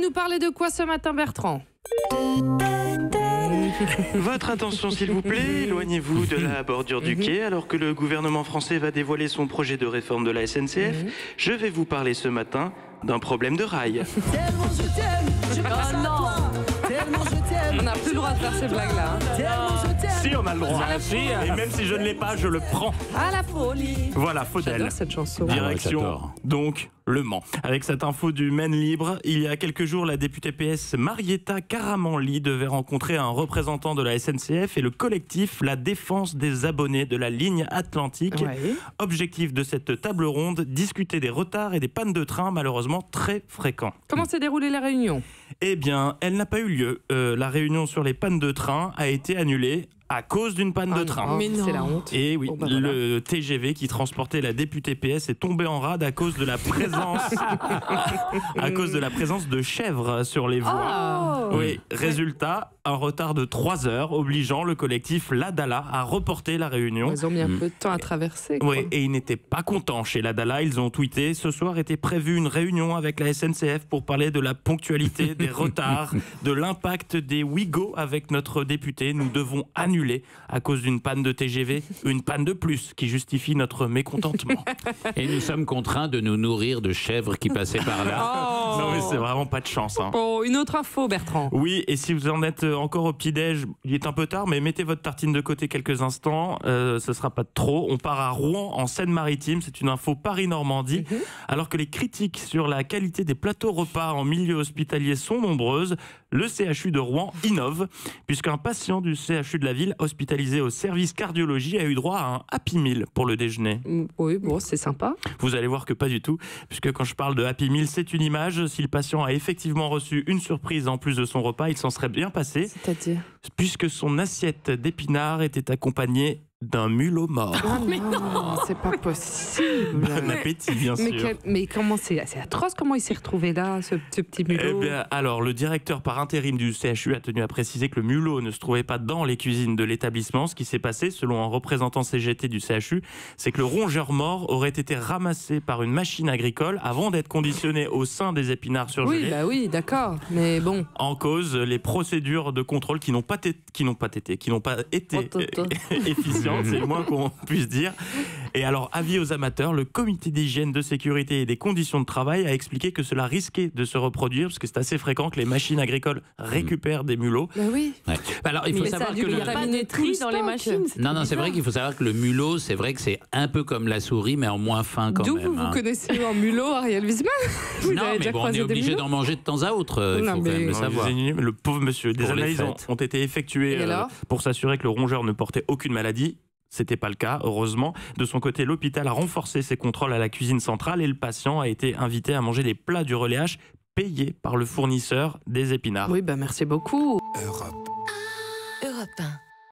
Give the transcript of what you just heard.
nous parler de quoi ce matin, Bertrand? Votre attention s'il vous plaît, éloignez-vous de la bordure du quai alors que le gouvernement français va dévoiler son projet de réforme de la SNCF. Je vais vous parler ce matin d'un problème de rail. Tellement je t'aime, Oh non, tellement je t'aime. on n'a plus le droit de faire ces blagues-là. Hein. Tellement je t'aime. Si on a le droit, et même si je ne l'ai pas, je le prends. Ah, la folie. Voilà, Faudel. J'adore cette chanson. Direction, j'adore. donc, Le Mans. Avec cette info du Maine libre, il y a quelques jours, la députée PS Marietta Caramanli devait rencontrer un représentant de la SNCF et le collectif La Défense des abonnés de la ligne Atlantique. Ouais. Objectif de cette table ronde, discuter des retards et des pannes de train malheureusement très fréquents. Comment s'est déroulée la réunion? Eh bien, elle n'a pas eu lieu. La réunion sur les pannes de train a été annulée à cause d'une panne de train. Mais c'est la honte. Et oui, Bon, bah, voilà. le TGV qui transportait la députée PS est tombé en rade à cause de la présence, à cause de la présence de chèvres sur les voies. Oh. Oui, résultat, un retard de 3 heures obligeant le collectif Ladala à reporter la réunion. Ils ont mis un peu de temps à traverser. Quoi. Oui, et ils n'étaient pas contents chez Ladala. Ils ont tweeté: ce soir était prévue une réunion avec la SNCF pour parler de la ponctualité, des retards, de l'impact des Ouigo avec notre député. Nous devons annuler à cause d'une panne de TGV, une panne de plus qui justifie notre mécontentement. Et nous sommes contraints de nous nourrir de chèvres qui passaient par là. Oh. Non mais c'est vraiment pas de chance. Hein. Oh, une autre info, Bertrand. Oui, et si vous en êtes encore au petit-déj, il est un peu tard, mais mettez votre tartine de côté quelques instants, ce sera pas de trop. On part à Rouen, en Seine-Maritime, c'est une info Paris-Normandie. Alors que les critiques sur la qualité des plateaux repas en milieu hospitalier sont nombreuses, le CHU de Rouen innove, puisqu'un patient du CHU de la ville, hospitalisé au service cardiologie, a eu droit à un Happy Meal pour le déjeuner. Oui, bon, c'est sympa. Vous allez voir que pas du tout, puisque quand je parle de Happy Meal, c'est une image. Si le patient a effectivement reçu une surprise en plus de son repas, il s'en serait bien passé, C'est-à-dire? puisque son assiette d'épinards était accompagnée d'un mulot mort. Ah non, c'est pas possible. Bon appétit, bien sûr. Mais comment c'est atroce, comment il s'est retrouvé là, ce petit Eh mulot? bien, alors, le directeur par intérim du CHU a tenu à préciser que le mulot ne se trouvait pas dans les cuisines de l'établissement. Ce qui s'est passé, selon un représentant CGT du CHU, c'est que le rongeur mort aurait été ramassé par une machine agricole avant d'être conditionné au sein des épinards surgelés. Oui, bah oui, d'accord. Mais bon. En cause, les procédures de contrôle qui n'ont pas été efficientes, c'est le moins qu'on puisse dire. Et alors, avis aux amateurs, le comité d'hygiène, de sécurité et des conditions de travail a expliqué que cela risquait de se reproduire, parce que c'est assez fréquent que les machines agricoles récupèrent des mulots. Bah oui. Ouais. Alors, il faut Mais ça savoir a dû que lui le... arriver. Pas de tri dans les machines. Non, c'est vrai qu'il faut savoir que le mulot, c'est vrai que c'est un peu comme la souris, mais en moins fin quand D'où même. vous connaissez en mulot, Ariel Wiesmann? Vous Non, avez mais déjà bon, on croisé est des obligé mulots? d'en manger de temps à autre, il Non, faut quand mais- même le Non, savoir. le pauvre monsieur, des Pour les analyses fêtes. ont été effectuées Et alors pour s'assurer que le rongeur ne portait aucune maladie. C'était pas le cas, heureusement. De son côté, l'hôpital a renforcé ses contrôles à la cuisine centrale et le patient a été invité à manger les plats du relais H payés par le fournisseur des épinards. Oui, bah merci beaucoup. Europe